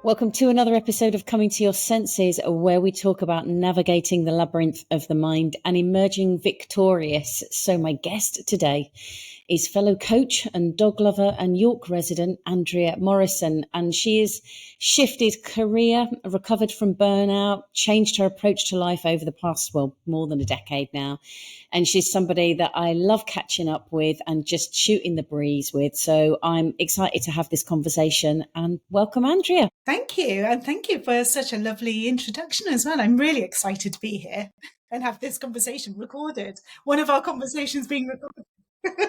Welcome to another episode of Coming to Your Senses, where we talk about navigating the labyrinth of the mind and emerging victorious. So my guest today is fellow coach and dog lover and York resident, Andrea Morrison. And she has shifted career, recovered from burnout, changed her approach to life over the past, more than a decade now. And she's somebody that I love catching up with and just shooting the breeze with. So I'm excited to have this conversation, and welcome, Andrea. Thank you. And thank you for such a lovely introduction as well. I'm really excited to be here and have this conversation recorded. One of our conversations being recorded.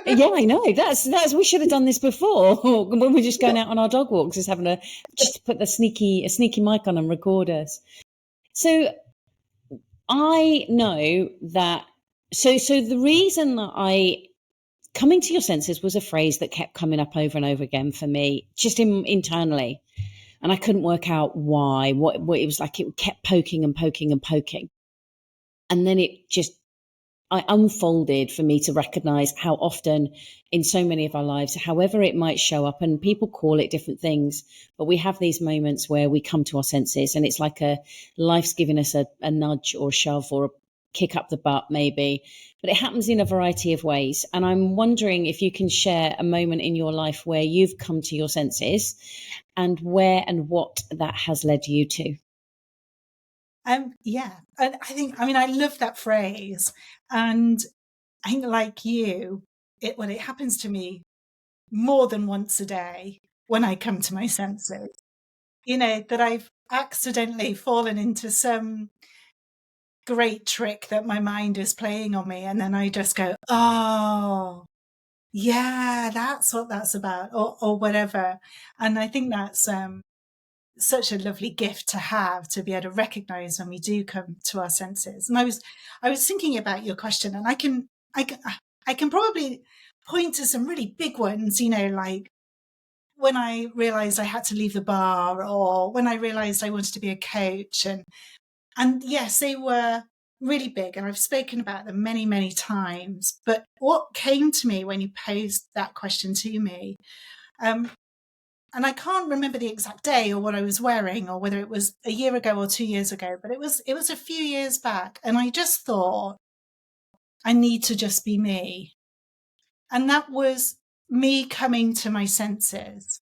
Yeah, I know. That's we should have done this before when we're just going out on our dog walks, just put a sneaky mic on and record us. So I know that so the reason that coming to your senses was a phrase that kept coming up over and over again for me, just internally. And I couldn't work out why, what it was like. It kept poking and poking and poking. And then I unfolded for me to recognize how often in so many of our lives, however it might show up, and people call it different things, but we have these moments where we come to our senses and it's like life's giving us a nudge or a shove or a kick up the butt maybe, but it happens in a variety of ways. And I'm wondering if you can share a moment in your life where you've come to your senses and where and what that has led you to. Yeah. And I love that phrase. And I think like you, it happens to me more than once a day when I come to my senses, that I've accidentally fallen into some great trick that my mind is playing on me. And then I just go, oh, yeah, that's what that's about, or whatever. And I think that's such a lovely gift to have, to be able to recognize when we do come to our senses. And I was thinking about your question, and I can probably point to some really big ones, like when I realized I had to leave the bar, or when I realized I wanted to be a coach. And yes, they were really big, and I've spoken about them many, many times. But what came to me when you posed that question to me, and I can't remember the exact day or what I was wearing, or whether it was a year ago or 2 years ago, but it was a few years back. And I just thought, I need to just be me. And that was me coming to my senses.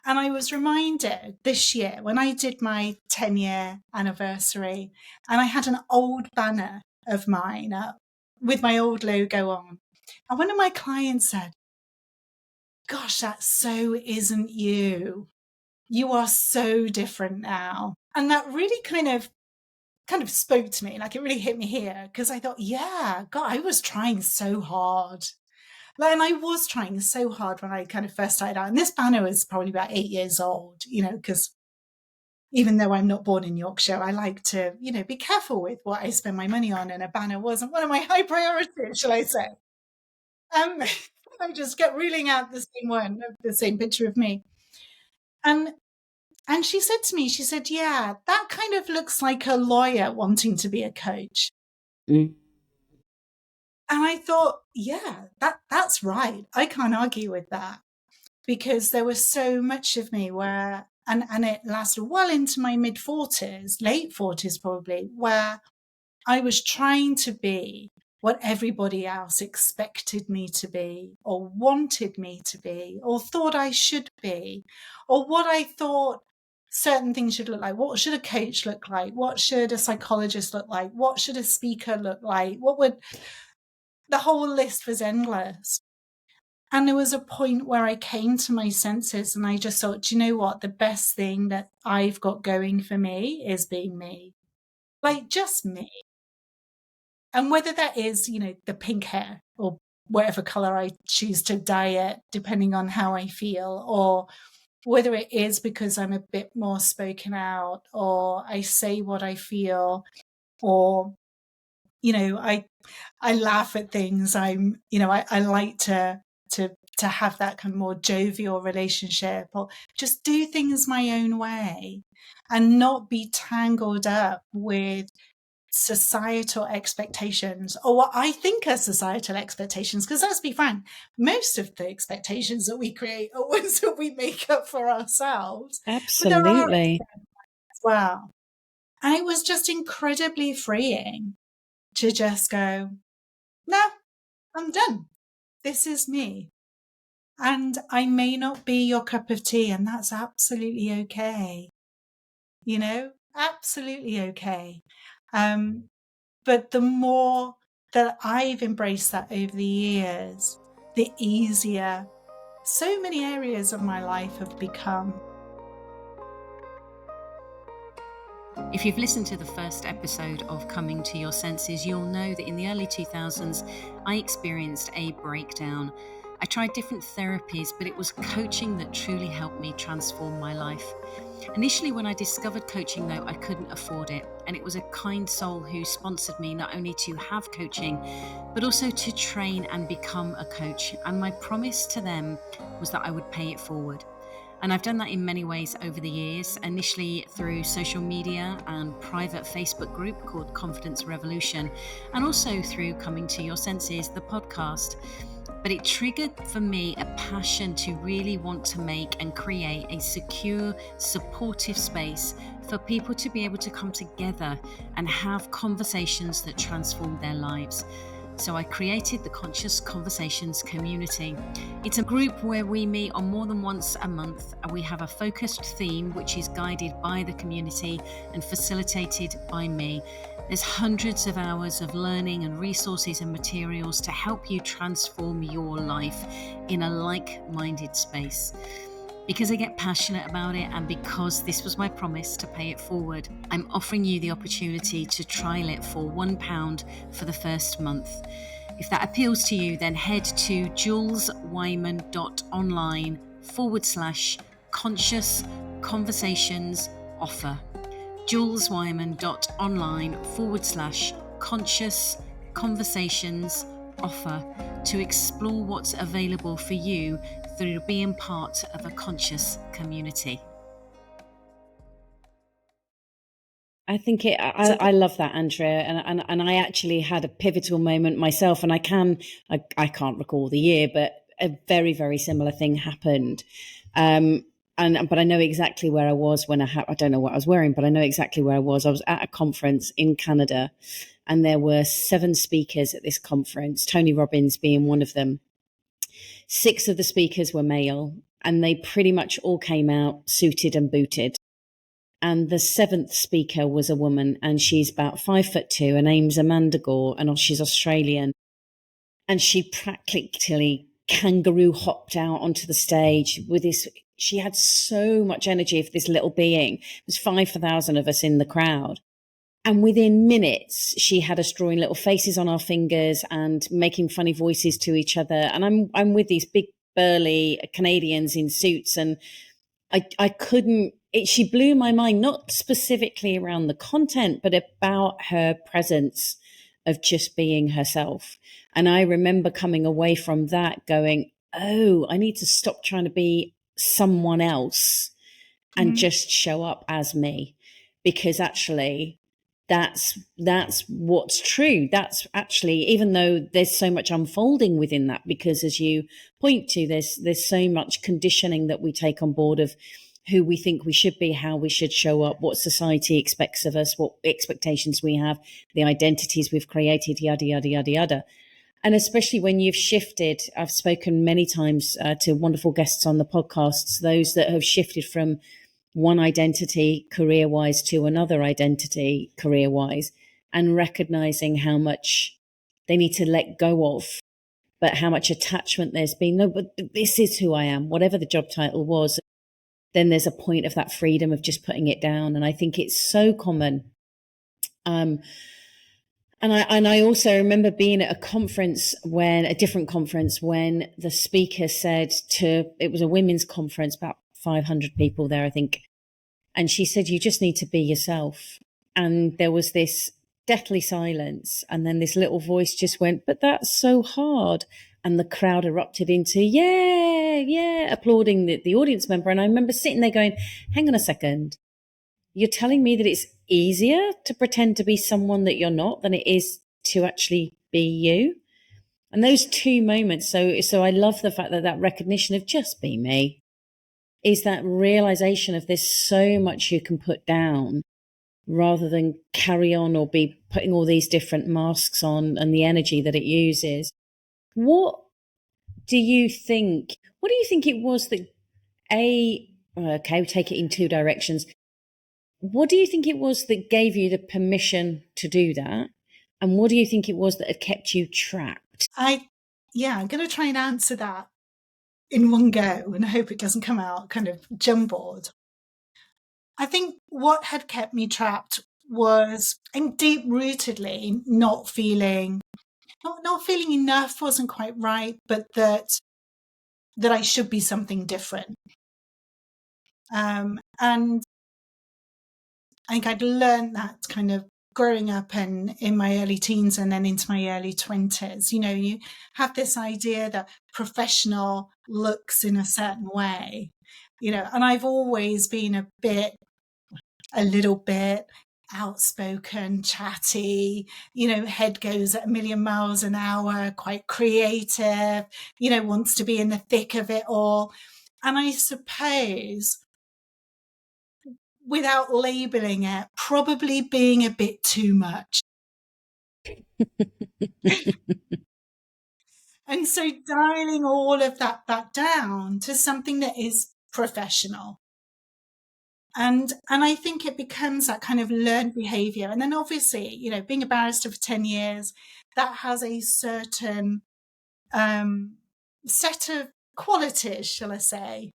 And I was reminded this year when I did my 10-year anniversary, and I had an old banner of mine up with my old logo on. And one of my clients said, gosh, that so isn't you. You are so different now. And that really kind of spoke to me. Like, it really hit me here, because I thought, yeah, God, I was trying so hard. And I was trying so hard when I kind of first started out. And this banner was probably about 8 years old, because even though I'm not born in Yorkshire, I like to, be careful with what I spend my money on. And a banner wasn't one of my high priorities, shall I say. I just kept reeling out the same picture of me. And she said to me, she said, yeah, that kind of looks like a lawyer wanting to be a coach. Mm. And I thought, yeah, that's right. I can't argue with that, because there was so much of me where, and it lasted well into my mid 40s, late 40s probably, where I was trying to be what everybody else expected me to be, or wanted me to be, or thought I should be, or what I thought certain things should look like. What should a coach look like? What should a psychologist look like? What should a speaker look like? The whole list was endless. And there was a point where I came to my senses, and I just thought, do you know what? The best thing that I've got going for me is being me. Like, just me. And whether that is, the pink hair, or whatever color I choose to dye it, depending on how I feel, or whether it is because I'm a bit more spoken out, or I say what I feel, or, I laugh at things. I like to have that kind of more jovial relationship, or just do things my own way and not be tangled up with societal expectations, or what I think are societal expectations, because let's be frank, most of the expectations that we create are ones that we make up for ourselves. But there are Absolutely. as well. And it was just incredibly freeing to just go, no, I'm done. This is me. And I may not be your cup of tea, and that's absolutely okay. Absolutely okay. But the more that I've embraced that over the years, the easier so many areas of my life have become. If you've listened to the first episode of Coming to Your Senses, you'll know that in the early 2000s, I experienced a breakdown. I tried different therapies, but it was coaching that truly helped me transform my life. Initially, when I discovered coaching, though, I couldn't afford it. And it was a kind soul who sponsored me not only to have coaching, but also to train and become a coach. And my promise to them was that I would pay it forward. And I've done that in many ways over the years, initially through social media and private Facebook group called Confidence Revolution, and also through Coming to Your Senses, the podcast. But it triggered for me a passion to really want to make and create a secure, supportive space for people to be able to come together and have conversations that transform their lives. So I created the Conscious Conversations community. It's a group where we meet on more than once a month, and we have a focused theme which is guided by the community and facilitated by me. There's hundreds of hours of learning and resources and materials to help you transform your life in a like-minded space. Because I get passionate about it, and because this was my promise to pay it forward, I'm offering you the opportunity to trial it for £1 for the first month. If that appeals to you, then head to juleswyman.online/conscious conversations offer. juleswyman.online/conscious conversations offer to explore what's available for you through being part of a conscious community. I think I love that, Andrea, and I actually had a pivotal moment myself, and I can't recall the year, but a very, very similar thing happened. But I know exactly where I was when I don't know what I was wearing, but I know exactly where I was. I was at a conference in Canada, and there were 7 speakers at this conference, Tony Robbins being one of them. 6 of the speakers were male, and they pretty much all came out suited and booted. And the 7th speaker was a woman, and she's about 5'2". Her name's Amanda Gore, and she's Australian. And she practically kangaroo hopped out onto the stage with this. She had so much energy for this little being. It was 5,000 of us in the crowd. And within minutes, she had us drawing little faces on our fingers and making funny voices to each other. And I'm with these big, burly Canadians in suits, and I couldn't. She blew my mind, not specifically around the content, but about her presence of just being herself. And I remember coming away from that going, oh, I need to stop trying to be someone else and just show up as me, because actually that's what's true. That's actually, even though there's so much unfolding within that, because as you point to, there's so much conditioning that we take on board of who we think we should be, how we should show up, what society expects of us, what expectations we have, the identities we've created, yada, yada, yada, yada. And especially when you've shifted, I've spoken many times to wonderful guests on the podcasts, those that have shifted from one identity career-wise to another identity career-wise, and recognizing how much they need to let go of, but how much attachment there's been. No, but this is who I am, whatever the job title was. Then there's a point of that freedom of just putting it down. And I think it's so common. And I also remember being at a different conference, when the speaker said it was a women's conference, about 500 people there, I think. And she said, you just need to be yourself. And there was this deathly silence. And then this little voice just went, but that's so hard. And the crowd erupted into, yeah, applauding the audience member. And I remember sitting there going, hang on a second. you're telling me that it's easier to pretend to be someone that you're not than it is to actually be you. And those two moments, so I love the fact that that recognition of just be me is that realization of there's so much you can put down rather than carry on or be putting all these different masks on and the energy that it uses. What do you think? What do you think it was that okay, we'll take it in two directions. What do you think it was that gave you the permission to do that? And what do you think it was that had kept you trapped? I'm going to try and answer that in one go, and I hope it doesn't come out kind of jumbled. I think what had kept me trapped was, and deep rootedly, not feeling enough wasn't quite right, but that I should be something different. And I think I'd learned that kind of growing up and in my early teens and then into my early 20s. You know, you have this idea that professional looks in a certain way, you know, and I've always been a little bit outspoken, chatty, you know, head goes at a million miles an hour, quite creative, you know, wants to be in the thick of it all. And I suppose, without labeling it, probably being a bit too much. And so dialing all of that back down to something that is professional. And I think it becomes that kind of learned behavior. And then obviously, you know, being a barrister for 10 years, that has a certain set of qualities, shall I say.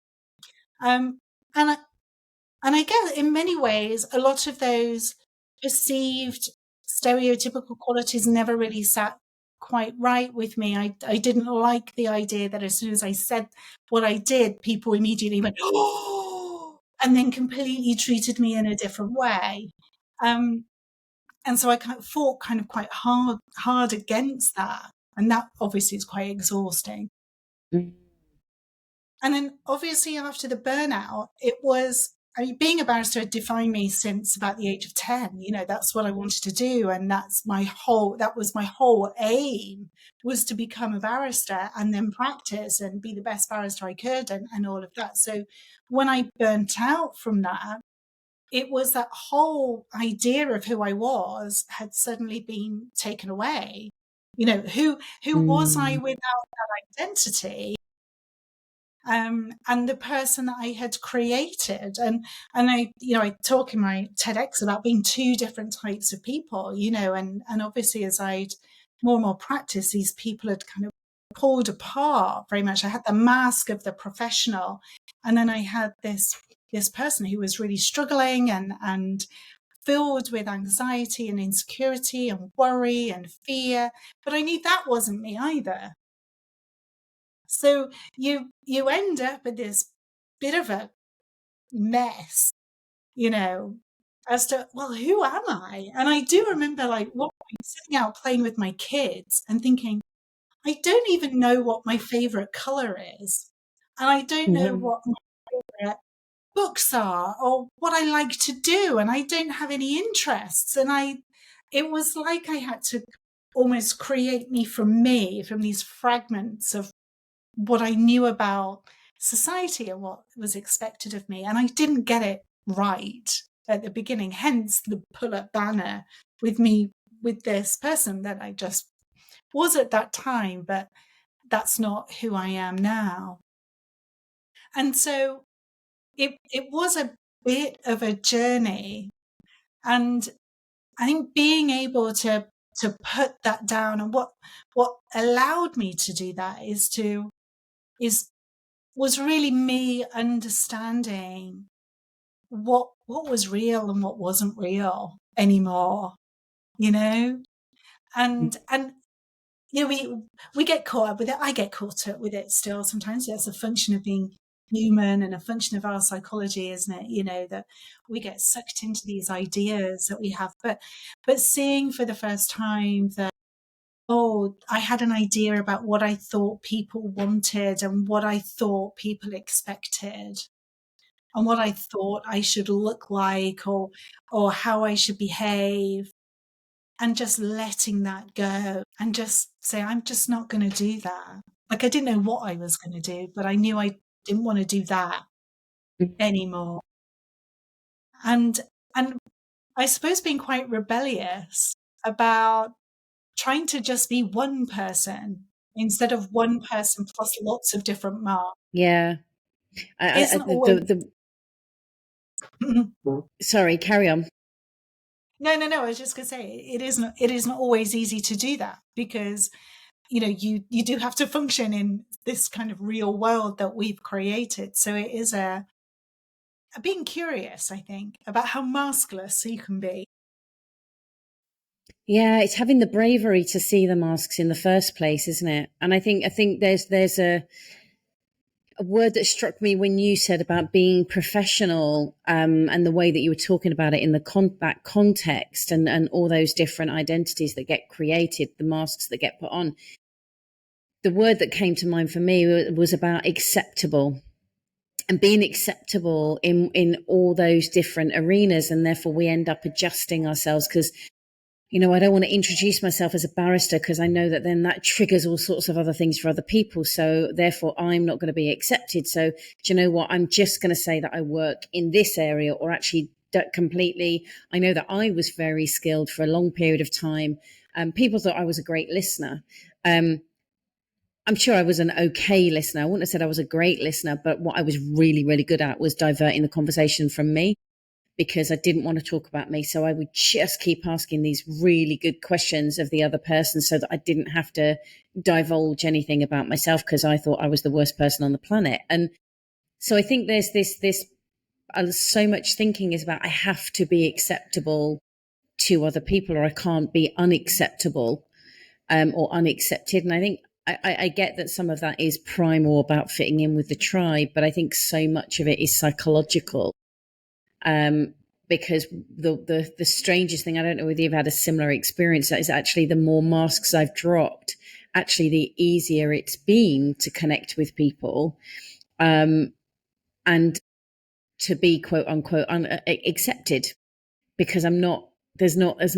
And I guess in many ways, a lot of those perceived stereotypical qualities never really sat quite right with me. I didn't like the idea that as soon as I said what I did, people immediately went, oh, and then completely treated me in a different way. And so I kind of fought kind of quite hard against that. And that obviously is quite exhausting. Mm. And then obviously after the burnout, it was, I mean, being a barrister had defined me since about the age of 10. You know, that's what I wanted to do. And that was my whole aim, was to become a barrister and then practice and be the best barrister I could and all of that. So when I burnt out from that, it was that whole idea of who I was had suddenly been taken away. You know, who was I without that identity? And the person that I had created. And I talk in my TEDx about being two different types of people, you know, and obviously as I'd more and more practice, these people had kind of pulled apart very much. I had the mask of the professional, and then I had this person who was really struggling and filled with anxiety and insecurity and worry and fear. But I knew that wasn't me either. So you end up with this bit of a mess, you know, as to, well, who am I? And I do remember like one point sitting out playing with my kids and thinking, I don't even know what my favorite color is. And I don't know what my favorite books are or what I like to do. And I don't have any interests. And it was like I had to almost create me from these fragments of what I knew about society and what was expected of me. And I didn't get it right at the beginning, hence the pull-up banner with me, with this person that I just was at that time, but that's not who I am now. And so it was a bit of a journey. And I think being able to put that down, and what allowed me to do that was really me understanding what was real and what wasn't real anymore, you know? And you know, we get caught up with it. I get caught up with it still sometimes. That's a function of being human and a function of our psychology, isn't it? You know, that we get sucked into these ideas that we have. But seeing for the first time that, oh, I had an idea about what I thought people wanted and what I thought people expected. and what I thought I should look like, or how I should behave, and just letting that go and just say, I'm just not going to do that. Like, I didn't know what I was going to do, but I knew I didn't want to do that anymore. And I suppose being quite rebellious about trying to just be one person instead of one person plus lots of different marks. Yeah. Isn't always... Sorry, carry on. No. I was just going to say, it isn't always easy to do that, because, you know, you do have to function in this kind of real world that we've created. So it is a being curious, I think, about how maskless you can be. Yeah, it's having the bravery to see the masks in the first place, isn't it? And I think there's a word that struck me when you said about being professional, and the way that you were talking about it in that context, and all those different identities that get created, the masks that get put on. The word that came to mind for me was about acceptable, and being acceptable in all those different arenas. And therefore we end up adjusting ourselves, because, you know, I don't want to introduce myself as a barrister, because I know that then that triggers all sorts of other things for other people. So therefore I'm not going to be accepted. So do you know what? I'm just going to say that I work in this area, or actually completely. I know that I was very skilled for a long period of time. People thought I was a great listener. I'm sure I was an okay listener. I wouldn't have said I was a great listener, but what I was really, really good at was diverting the conversation from me, because I didn't want to talk about me. So I would just keep asking these really good questions of the other person, so that I didn't have to divulge anything about myself, because I thought I was the worst person on the planet. And so I think there's this so much thinking is about, I have to be acceptable to other people, or I can't be unacceptable, or unaccepted. And I think I get that some of that is primal about fitting in with the tribe, but I think so much of it is psychological. Because the strangest thing, I don't know whether you've had a similar experience, that is actually the more masks I've dropped, actually the easier it's been to connect with people, and to be quote unquote accepted, because there's not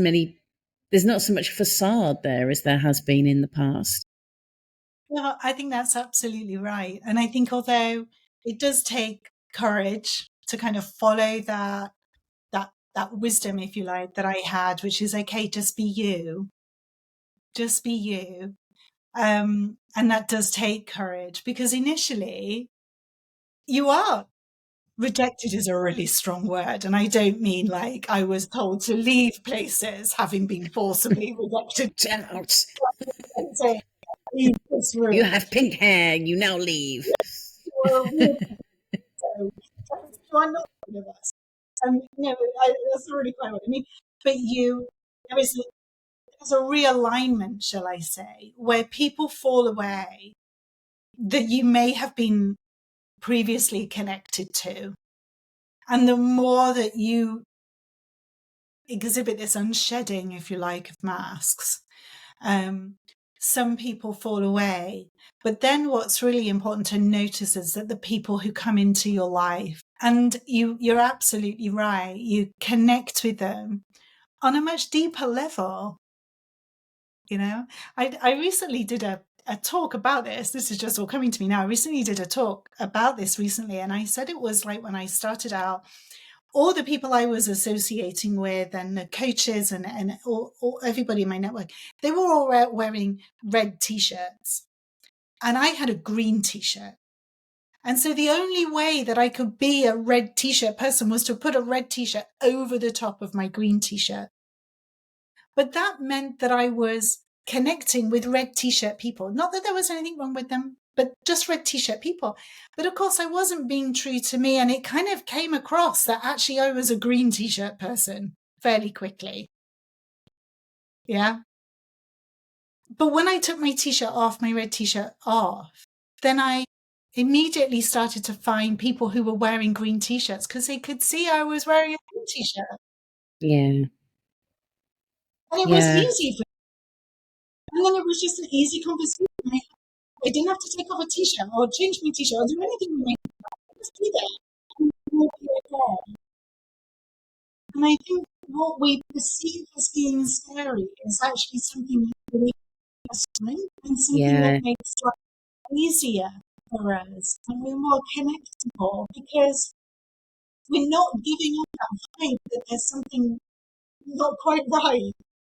so much facade there as there has been in the past. Well, I think that's absolutely right. And I think, although it does take courage to kind of follow that wisdom, if you like, that I had, which is, okay, just be you. Just be you. And that does take courage, because initially you are rejected is a really strong word. And I don't mean like I was told to leave places having been forcibly rejected. Out. So, leave this room. You have pink hair, you now leave. So I'm not one of us. No, that's not really quite what I mean. But there's a realignment, shall I say, where people fall away that you may have been previously connected to. And the more that you exhibit this unshedding, if you like, of masks, some people fall away. But then what's really important to notice is that the people who come into your life, and you're absolutely right, you connect with them on a much deeper level. You know, I recently did a talk about this. This is just all coming to me now. I recently did a talk about this recently, and I said it was like when I started out, all the people I was associating with, and the coaches and all everybody in my network, they were all wearing red t-shirts, and I had a green t-shirt. And so the only way that I could be a red t-shirt person was to put a red t-shirt over the top of my green t-shirt. But that meant that I was connecting with red t-shirt people. Not that there was anything wrong with them, but just red t-shirt people. But of course, I wasn't being true to me. And it kind of came across that actually I was a green t-shirt person fairly quickly. Yeah. But when I took my t-shirt off, my red t-shirt off, then I immediately started to find people who were wearing green t-shirts, because they could see I was wearing a green t-shirt. Yeah. And it was easy for me. And then it was just an easy conversation. I didn't have to take off a t-shirt or change my t-shirt or do anything with my, just do that. And I think what we perceive as being scary is actually something that's really strength and something that Yeah. makes life easier for us, and we're more connectable because we're not giving up that vibe that there's something not quite right.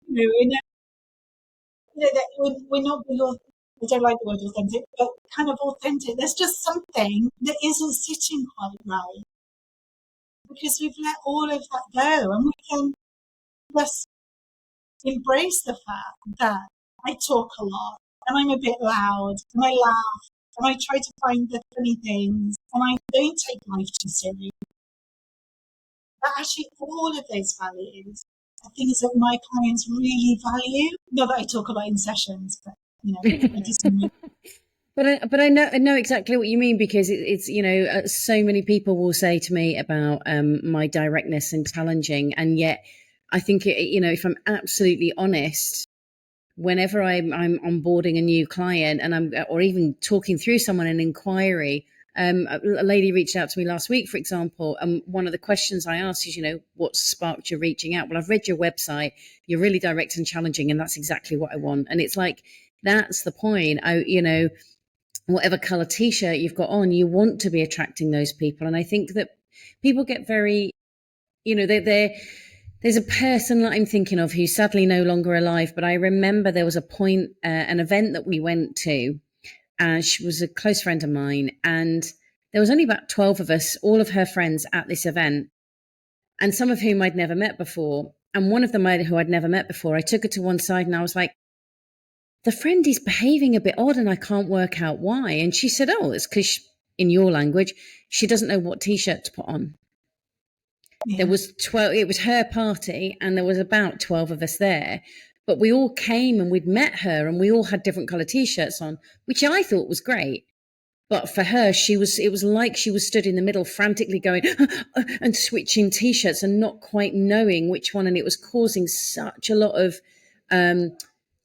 That we're not being, I don't like the word authentic, but kind of authentic. There's just something that isn't sitting quite right because we've let all of that go, and we can just embrace the fact that I talk a lot and I'm a bit loud and I laugh and I try to find the funny things and I don't take life too seriously. But actually, all of those values are things that my clients really value. Not that I talk about in sessions, but I just But I know exactly what you mean, because it's so many people will say to me about my directness and challenging, and yet I think if I'm absolutely honest, whenever I'm onboarding a new client or even talking through someone an inquiry, a lady reached out to me last week, for example, and one of the questions I asked is, what sparked your reaching out? Well, I've read your website, you're really direct and challenging, and that's exactly what I want. And it's like, that's the point. Whatever color t-shirt you've got on, you want to be attracting those people. And I think that people get very, there's a person that I'm thinking of who's sadly no longer alive, but I remember there was a point, an event that we went to, and she was a close friend of mine, and there was only about 12 of us, all of her friends at this event, and some of whom I'd never met before. And one of them who I'd never met before, I took her to one side and I was like, the friend is behaving a bit odd and I can't work out why. And she said, oh, it's because, in your language, she doesn't know what t-shirt to put on. There was 12, it was her party and there was about 12 of us there, but we all came and we'd met her and we all had different color t-shirts on, which I thought was great. But for her, it was like she was stood in the middle, frantically going and switching t-shirts and not quite knowing which one. And it was causing such a lot of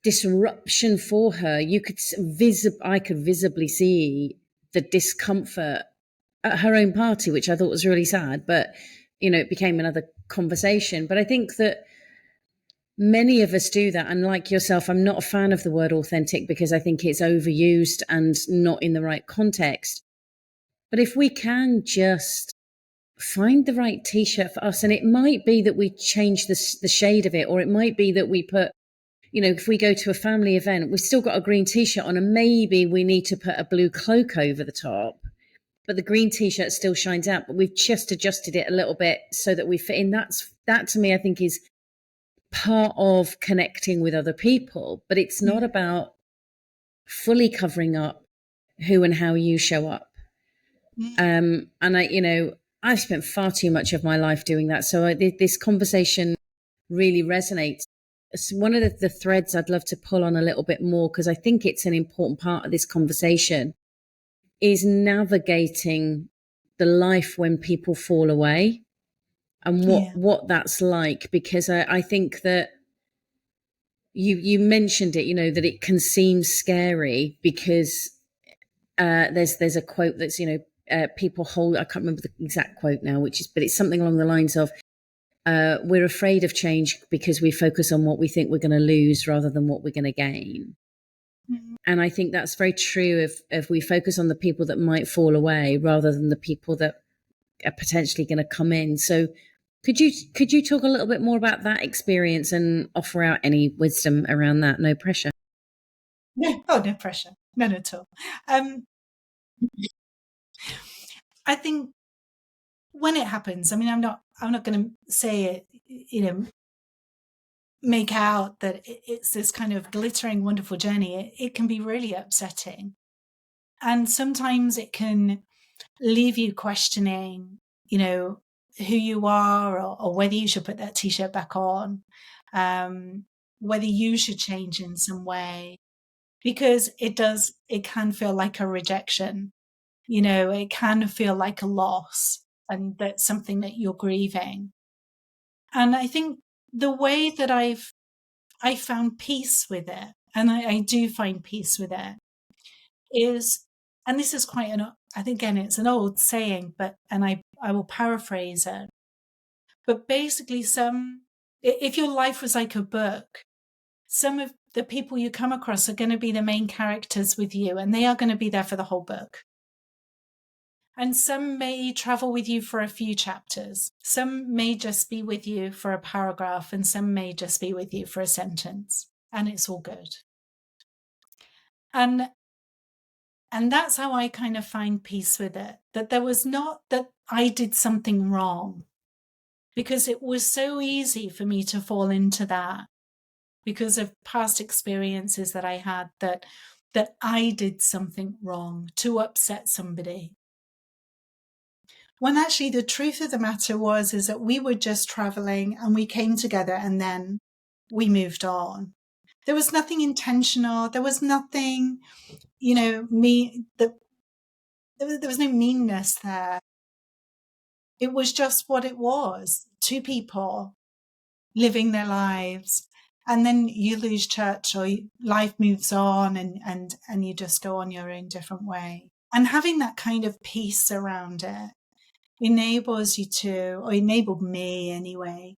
disruption for her. I could visibly see the discomfort at her own party, which I thought was really sad. But it became another conversation. But I think that many of us do that. And like yourself, I'm not a fan of the word authentic because I think it's overused and not in the right context. But if we can just find the right t-shirt for us, and it might be that we change the shade of it, or it might be that we put, if we go to a family event, we've still got a green t-shirt on and maybe we need to put a blue cloak over the top, but the green t-shirt still shines out, but we've just adjusted it a little bit so that we fit in. That to me, I think, is part of connecting with other people, but it's not about fully covering up who and how you show up. And I've spent far too much of my life doing that. So this conversation really resonates. It's one of the threads I'd love to pull on a little bit more, because I think it's an important part of this conversation, is navigating the life when people fall away and what that's like. Because I think that you mentioned it, that it can seem scary because there's a quote that's, people hold, I can't remember the exact quote now, but it's something along the lines of, we're afraid of change because we focus on what we think we're going to lose rather than what we're going to gain. Mm-hmm. And I think that's very true if we focus on the people that might fall away rather than the people that are potentially going to come in. So could you talk a little bit more about that experience and offer out any wisdom around that? No pressure. No pressure. None at all. I think when it happens, I mean, I'm not going to say it, make out that it's this kind of glittering, wonderful journey. It can be really upsetting. And sometimes it can leave you questioning, who you are, or whether you should put that t-shirt back on, whether you should change in some way, because it can feel like a rejection, it can feel like a loss, and that's something that you're grieving. And I think the way that I found peace with it, and I do find peace with it, is, and this is quite I think, again, it's an old saying, and I will paraphrase it, But basically if your life was like a book, some of the people you come across are going to be the main characters with you, and they are going to be there for the whole book. And some may travel with you for a few chapters. Some may just be with you for a paragraph, and some may just be with you for a sentence. And it's all good. And that's how I kind of find peace with it. That there was not that I did something wrong, because it was so easy for me to fall into that because of past experiences that I had, that I did something wrong to upset somebody. When actually the truth of the matter is that we were just traveling and we came together and then we moved on. There was nothing intentional. There was nothing, there was no meanness there. It was just what it was. Two people living their lives. And then you lose touch, or life moves on, and you just go on your own different way. And having that kind of peace around it enables you to, or enabled me anyway,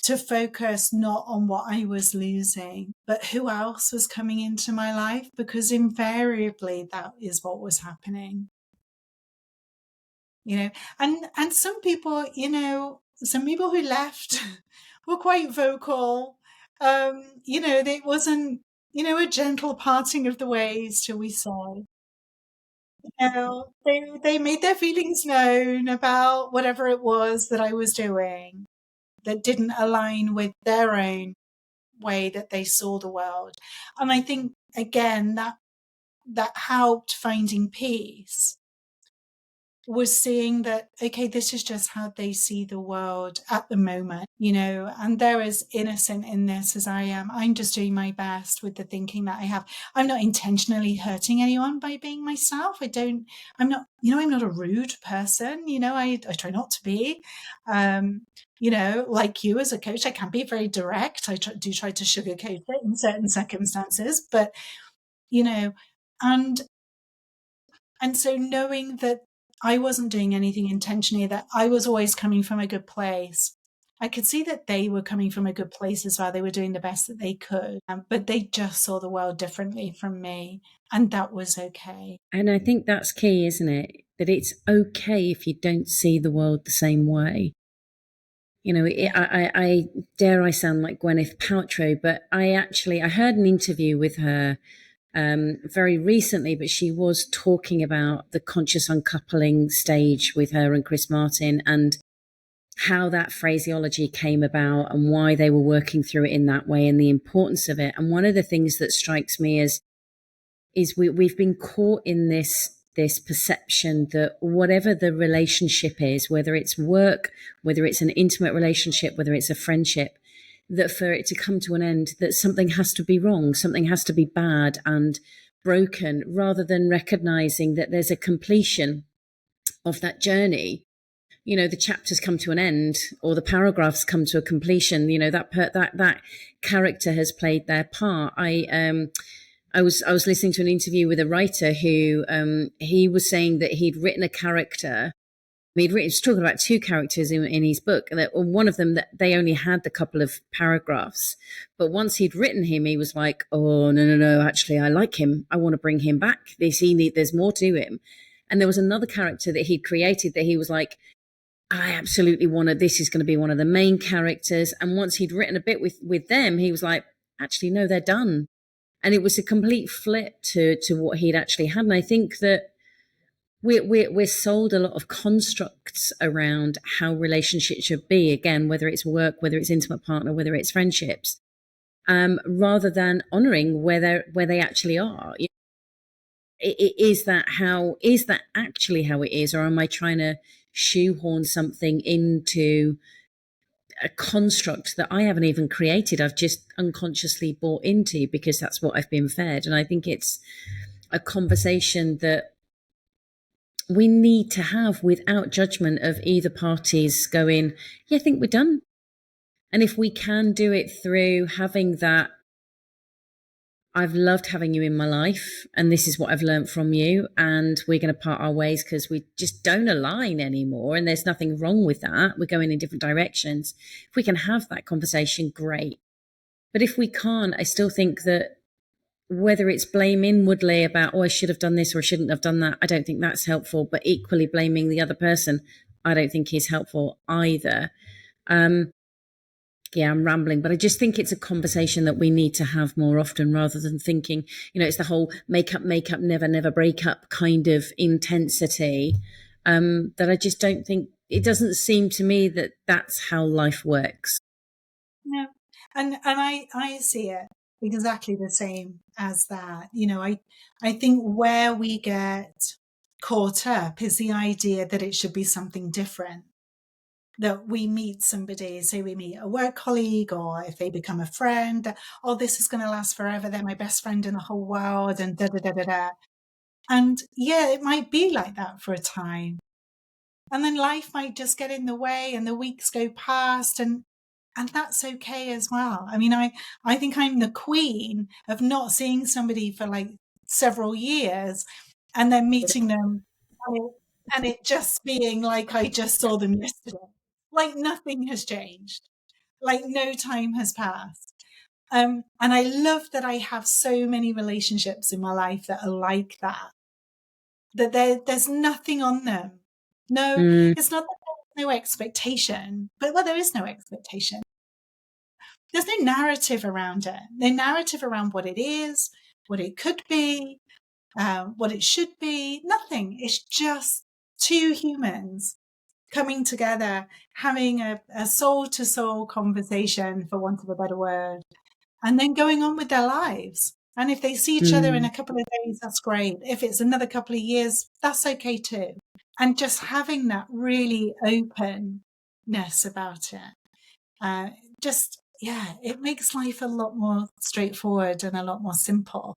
to focus not on what I was losing, but who else was coming into my life, because invariably that is what was happening. And some people, some people who left were quite vocal. It wasn't, a gentle parting of the ways, shall we say. They made their feelings known about whatever it was that I was doing that didn't align with their own way that they saw the world. And I think, again, that helped finding peace, was seeing that, okay, this is just how they see the world at the moment, and they're as innocent in this as I am. I'm just doing my best with the thinking that I have. I'm not intentionally hurting anyone by being myself. I'm not a rude person. I try not to be. Like you as a coach, I can be very direct. I do try to sugarcoat it in certain circumstances, but, and so knowing that I wasn't doing anything intentionally, that I was always coming from a good place. I could see that they were coming from a good place as well. They were doing the best that they could, but they just saw the world differently from me. And that was okay. And I think that's key, isn't it? That it's okay if you don't see the world the same way. I dare I sound like Gwyneth Paltrow, but I heard an interview with her very recently, but she was talking about the conscious uncoupling stage with her and Chris Martin, and how that phraseology came about and why they were working through it in that way and the importance of it. And one of the things that strikes me is we've been caught in this perception that whatever the relationship is, whether it's work, whether it's an intimate relationship, whether it's a friendship, that for it to come to an end, that something has to be wrong, something has to be bad and broken, rather than recognizing that there's a completion of that journey. The chapters come to an end, or the paragraphs come to a completion. That character has played their part. I was listening to an interview with a writer who he was saying that he'd written a character. He's talking about two characters in his book, and that one of them, that they only had a couple of paragraphs. But once he'd written him, he was like, "Oh, no, actually, I like him. I want to bring him back. There's more to him." And there was another character that he'd created that he was like, "I absolutely this is going to be one of the main characters." And once he'd written a bit with them, he was like, "Actually, no, they're done." And it was a complete flip to what he'd actually had. And I think that we're sold a lot of constructs around how relationships should be, again, whether it's work, whether it's intimate partner, whether it's friendships, rather than honoring where they actually are. Is that actually how it is, or am I trying to shoehorn something into a construct that I haven't even created? I've just unconsciously bought into because that's what I've been fed. And I think it's a conversation that we need to have without judgment of either parties going, yeah, I think we're done. And if we can do it through having that I've loved having you in my life, and this is what I've learned from you, and we're going to part our ways because we just don't align anymore, and there's nothing wrong with that. We're going in different directions. If we can have that conversation, great. But if we can't, I still think that whether it's blame inwardly about, oh, I should have done this or I shouldn't have done that, I don't think that's helpful. But equally blaming the other person, I don't think is helpful either. Yeah, I'm rambling, but I just think it's a conversation that we need to have more often rather than thinking, it's the whole make up, never break up kind of intensity. That I just don't think, it doesn't seem to me that that's how life works. No, and I see it exactly the same as that. I think where we get caught up is the idea that it should be something different. That we meet somebody, say we meet a work colleague, or if they become a friend, oh, this is going to last forever. They're my best friend in the whole world, and da da da da da. And yeah, it might be like that for a time. And then life might just get in the way and the weeks go past, and that's okay as well. I mean, I think I'm the queen of not seeing somebody for like several years and then meeting them and it just being like I just saw them yesterday. Like nothing has changed. Like no time has passed. And I love that I have so many relationships in my life that are like that. That there's nothing on them. No, It's not that there's no expectation, but there is no expectation. There's no narrative around it. No narrative around what it is, what it could be, what it should be. Nothing. It's just two humans coming together, having a soul-to-soul conversation, for want of a better word, and then going on with their lives. And if they see each other in a couple of days, that's great. If it's another couple of years, that's okay too. And just having that really openness about it, it makes life a lot more straightforward and a lot more simple.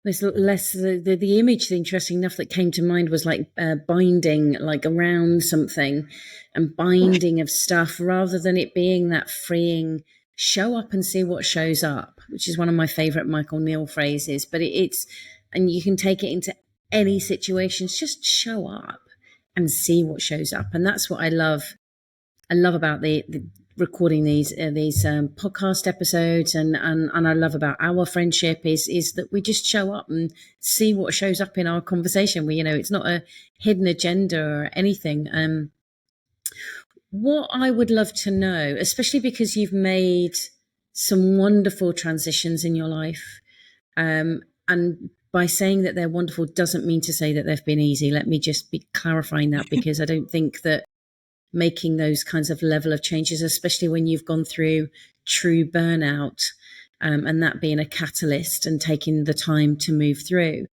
There's less, the image, interesting enough, that came to mind was like binding, like around something and binding of stuff, rather than it being that freeing show up and see what shows up, which is one of my favorite Michael Neal phrases. But it's, and you can take it into any situations, just show up and see what shows up. And that's what I love about the recording these podcast episodes, and I love about our friendship is that we just show up and see what shows up in our conversation. It's not a hidden agenda or anything. What I would love to know, especially because you've made some wonderful transitions in your life, and by saying that they're wonderful doesn't mean to say that they've been easy. Let me just be clarifying that, because I don't think that making those kinds of level of changes, especially when you've gone through true burnout, and that being a catalyst and taking the time to move through.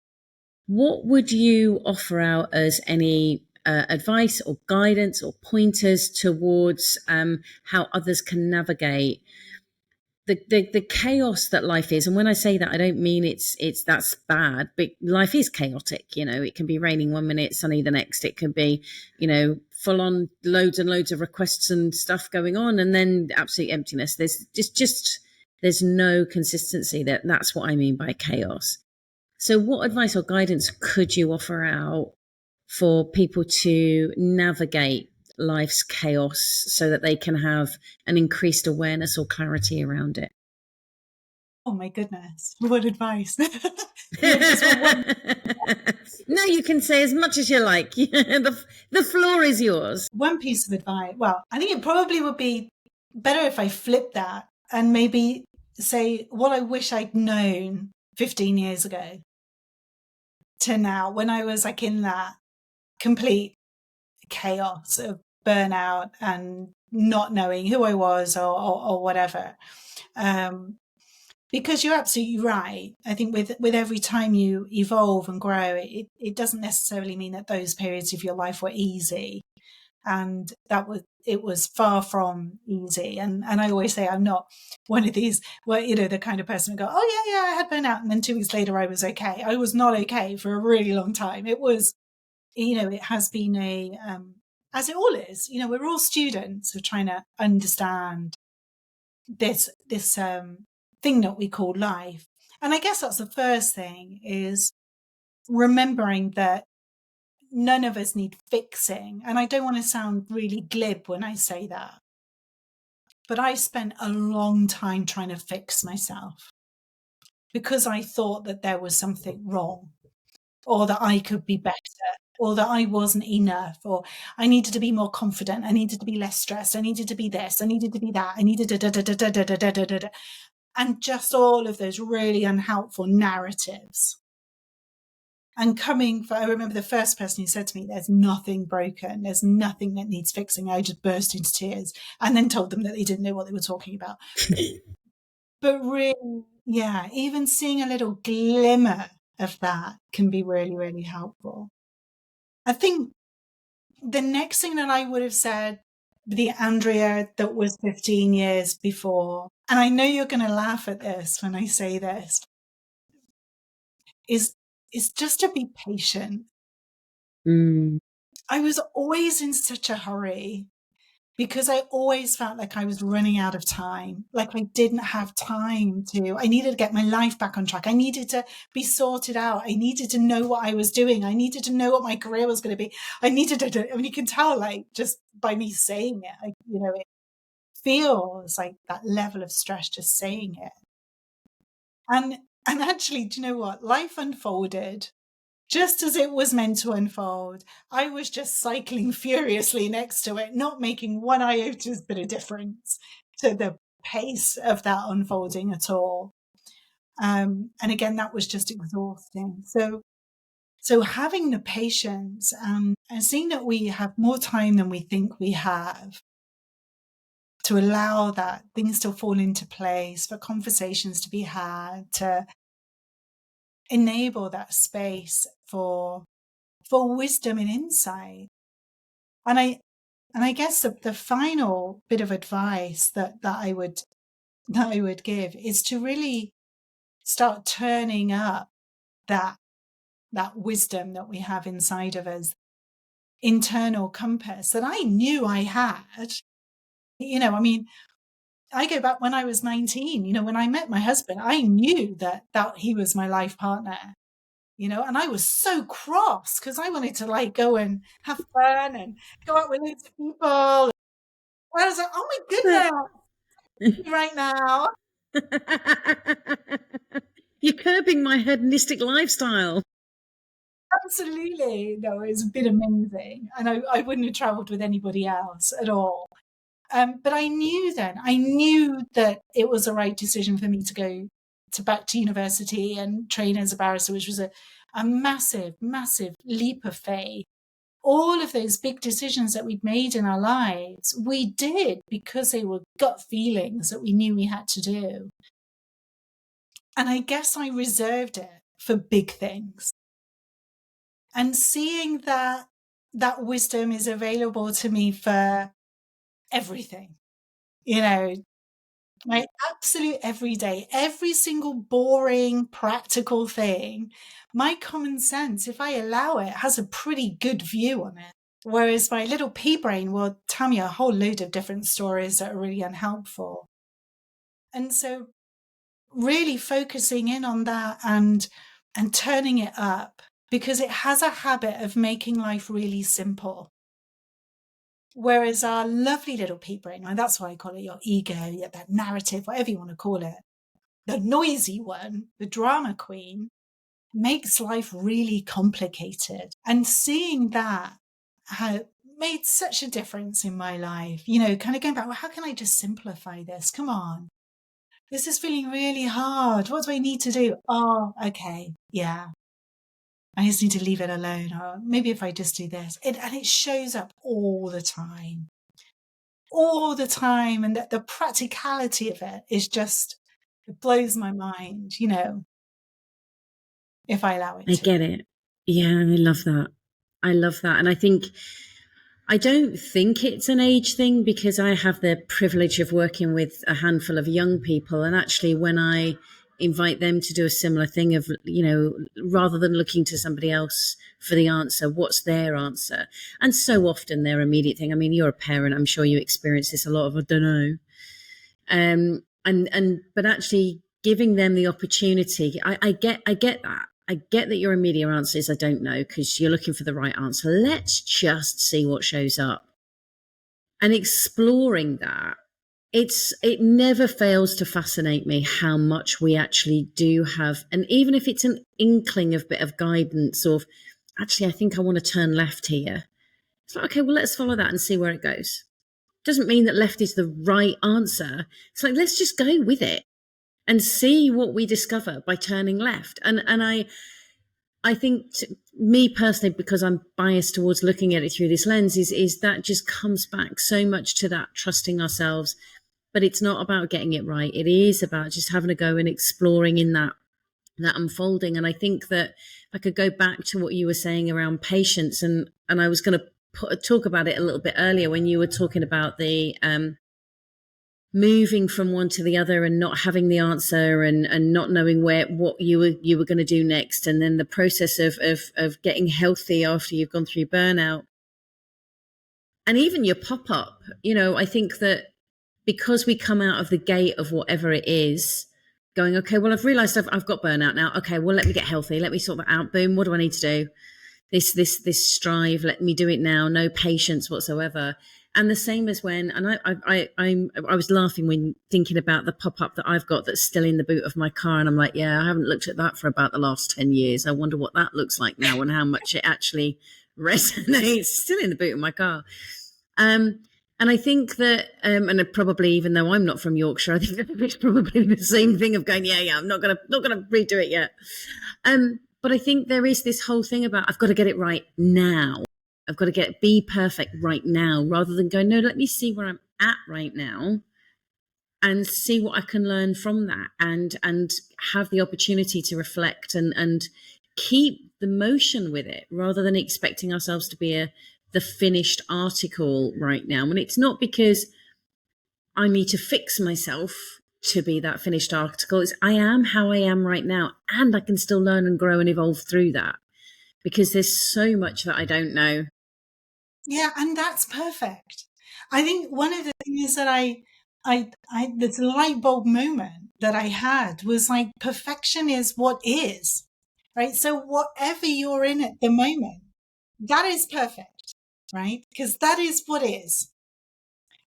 What would you offer out as any advice or guidance or pointers towards how others can navigate the chaos that life is? And when I say that, I don't mean it's that's bad, but life is chaotic. It can be raining one minute, sunny the next. It can be, full on loads and loads of requests and stuff going on, and then absolute emptiness. There's just there's no consistency. That's what I mean by chaos. So what advice or guidance could you offer out for people to navigate life's chaos so that they can have an increased awareness or clarity around it? Oh my goodness, what advice. No, you can say as much as you like. The floor is yours. One piece of advice. Well, I think it probably would be better if I flipped that and maybe say what I wish I'd known 15 years ago to now, when I was like in that complete chaos of burnout and not knowing who I was or whatever. Because you're absolutely right. I think with every time you evolve and grow, it doesn't necessarily mean that those periods of your life were easy. And it was far from easy. And I always say I'm not one of these, the kind of person who go, oh yeah, I had burnout. And then 2 weeks later I was okay. I was not okay for a really long time. It was, it has been as it all is, we're all students of trying to understand this thing that we call life. And I guess that's the first thing, is remembering that none of us need fixing. And I don't want to sound really glib when I say that, but I spent a long time trying to fix myself because I thought that there was something wrong, or that I could be better, or that I wasn't enough, or I needed to be more confident. I needed to be less stressed. I needed to be this. I needed to be that. I needed to da da da da da da da da da. And just all of those really unhelpful narratives. And I remember the first person who said to me, there's nothing broken. There's nothing that needs fixing. I just burst into tears and then told them that they didn't know what they were talking about. But really, yeah, even seeing a little glimmer of that can be really, really helpful. I think the next thing that I would have said, the Andrea that was 15 years before, and I know you're going to laugh at this when I say this, is just to be patient. I was always in such a hurry because I always felt like I was running out of time, like I didn't have time I needed to get my life back on track. I needed to be sorted out. I needed to know what I was doing. I needed to know what my career was going to be. I mean, you can tell, like, just by me saying it, it feels like that level of stress just saying it. And actually, do you know what? Life unfolded just as it was meant to unfold. I was just cycling furiously next to it, not making one iota bit of difference to the pace of that unfolding at all. And again, that was just exhausting. So having the patience and seeing that we have more time than we think we have, to allow that things to fall into place, for conversations to be had, to enable that space for wisdom and insight. And I guess the final bit of advice that I would give is to really start turning up that wisdom that we have inside of us, internal compass that I knew I had. I mean, I go back when I was 19, when I met my husband, I knew that he was my life partner. And I was so cross because I wanted to go and have fun and go out with loads of people. I was like, oh my goodness, right now. You're curbing my hedonistic lifestyle. Absolutely. No, it's been amazing. And I wouldn't have traveled with anybody else at all. But I knew that it was the right decision for me to go back to university and train as a barrister, which was a massive, massive leap of faith. All of those big decisions that we'd made in our lives, we did because they were gut feelings that we knew we had to do. And I guess I reserved it for big things. And seeing that wisdom is available to me for everything, my absolute everyday, every single boring, practical thing, my common sense, if I allow it, has a pretty good view on it. Whereas my little pea brain will tell me a whole load of different stories that are really unhelpful. And so really focusing in on that and turning it up, because it has a habit of making life really simple. Whereas our lovely little pea brain, and that's why I call it your ego, that narrative, whatever you want to call it, the noisy one, the drama queen, makes life really complicated. And seeing that made such a difference in my life, kind of going back, well, how can I just simplify this? Come on. This is feeling really hard. What do I need to do? Oh, okay. Yeah. I just need to leave it alone. Or maybe if I just do this. And it shows up all the time. All the time. And the practicality of it is just, it blows my mind, if I allow it to. I get it. Yeah, I love that. And I don't think it's an age thing, because I have the privilege of working with a handful of young people. And actually, when I invite them to do a similar thing of, rather than looking to somebody else for the answer, what's their answer? And so often their immediate thing, I mean, you're a parent, I'm sure you experience this a lot of, I don't know. But actually giving them the opportunity. I get that. I get that your immediate answer is I don't know, because you're looking for the right answer. Let's just see what shows up. And exploring that, it never fails to fascinate me how much we actually do have. And even if it's an inkling of bit of guidance of, actually, I think I want to turn left here. It's like, okay, well, let's follow that and see where it goes. Doesn't mean that left is the right answer. It's like, let's just go with it and see what we discover by turning left. And I think me personally, because I'm biased towards looking at it through this lens, is that just comes back so much to that trusting ourselves. But it's not about getting it right. It is about just having a go and exploring in that unfolding. And I think that I could go back to what you were saying around patience, and I was going to talk about it a little bit earlier when you were talking about the moving from one to the other and not having the answer and not knowing what you were going to do next, and then the process of getting healthy after you've gone through burnout, and even your pop-up. I think that because we come out of the gate of whatever it is going, okay, well, I've realized I've got burnout now. Okay, well, let me get healthy. Let me sort that out. Boom. What do I need to do? This strive, let me do it now. No patience whatsoever. And the same as when, and I was laughing when thinking about the pop-up that I've got that's still in the boot of my car. And I'm like, yeah, I haven't looked at that for about the last 10 years. I wonder what that looks like now and how much it actually resonates. Still in the boot of my car. And I think that, and probably, even though I'm not from Yorkshire, I think it's probably the same thing of going, yeah, I'm not gonna redo it yet. But I think there is this whole thing about, I've got to get it right now. I've got to be perfect right now, rather than go, no, let me see where I'm at right now and see what I can learn from that, and have the opportunity to reflect and keep the motion with it, rather than expecting ourselves to be the finished article right now. And it's not because I need to fix myself to be that finished article. It's I am how I am right now, and I can still learn and grow and evolve through that, because there's so much that I don't know. Yeah, and that's perfect. I think one of the things that this light bulb moment that I had was like, perfection is what is, right? So whatever you're in at the moment, that is perfect, right? Because that is what is.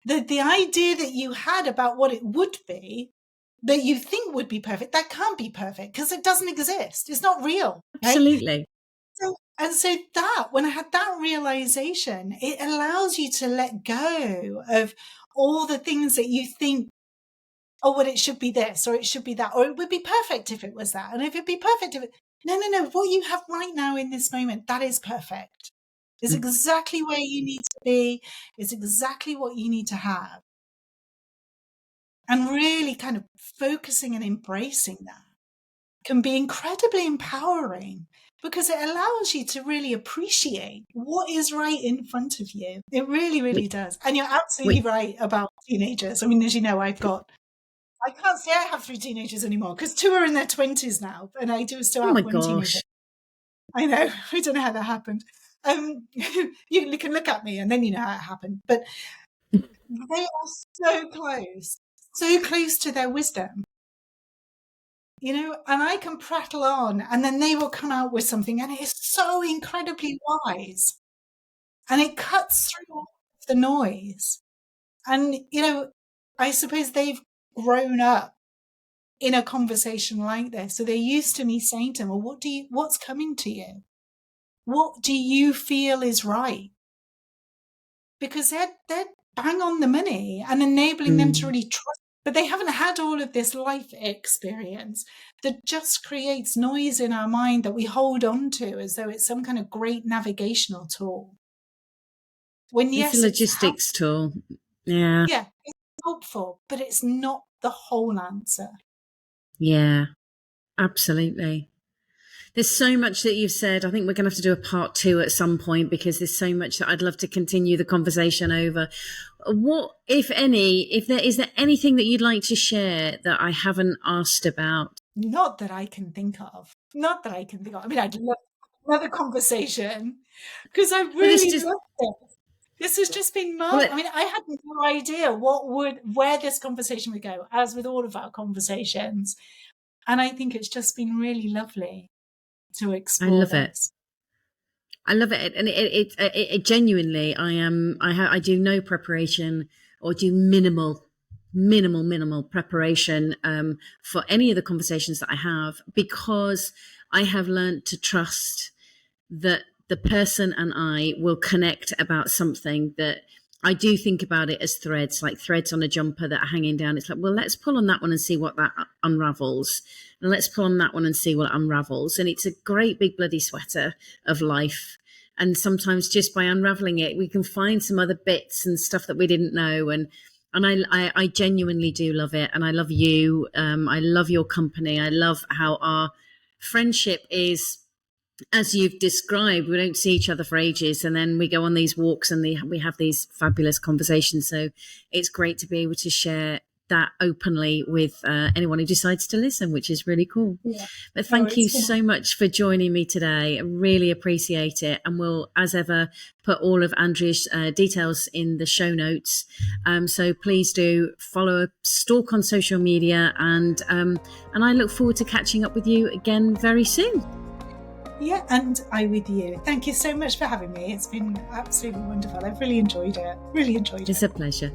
The idea that you had about what it would be, that you think would be perfect, that can't be perfect because it doesn't exist. It's not real. Right? Absolutely. So that, when I had that realization, it allows you to let go of all the things that you think, oh, well, it should be this, or it should be that, or it would be perfect if it was that. And if it'd be perfect if it, no. What you have right now in this moment, that is perfect. It's exactly where you need to be. It's exactly what you need to have. And really kind of focusing and embracing that can be incredibly empowering, because it allows you to really appreciate what is right in front of you. It really, really does. And you're absolutely right about teenagers. I mean, as you know, I can't say I have 3 teenagers anymore, because 2 are in their 20s now, and I do still have 1 teenager. I know. I don't know how that happened. You can look at me and then you know how it happened. But they are so close to their wisdom. And I can prattle on, and then they will come out with something, and it is so incredibly wise, and it cuts through all the noise. And I suppose they've grown up in a conversation like this, so they're used to me saying to them, well, what's coming to you? What do you feel is right? Because they're bang on the money and enabling them to really trust. But they haven't had all of this life experience that just creates noise in our mind that we hold on to as though it's some kind of great navigational tool. When yes, it's a logistics tool. Yeah. Yeah, it's helpful, but it's not the whole answer. Yeah, absolutely. There's so much that you've said. I think we're going to have to do a part 2 at some point, because there's so much that I'd love to continue the conversation over. What, if any, is there anything that you'd like to share that I haven't asked about? Not that I can think of. I mean, I'd love another conversation, because I really loved it. This has just been marvelous. I mean, I had no idea where this conversation would go, as with all of our conversations. And I think it's just been really lovely to I explore love it. this. I love it, and it genuinely. I do no preparation or do minimal preparation for any of the conversations that I have, because I have learned to trust that the person and I will connect about something that I do think about it as threads, like threads on a jumper that are hanging down. It's like, well, let's pull on that one and see what that unravels. And let's pull on that one and see what unravels. And it's a great big bloody sweater of life. And sometimes just by unraveling it, we can find some other bits and stuff that we didn't know. And I genuinely do love it. And I love you. I love your company. I love how our friendship is, as you've described. We don't see each other for ages, and then we go on these walks and we have these fabulous conversations. So it's great to be able to share that openly with anyone who decides to listen, which is really cool. Yeah. But thank you so much for joining me today. I really appreciate it. And we'll, as ever, put all of Andrea's details in the show notes. So please do follow, stalk on social media, and I look forward to catching up with you again very soon. Yeah, and I with you. Thank you so much for having me. It's been absolutely wonderful. I've really enjoyed it. It's a pleasure.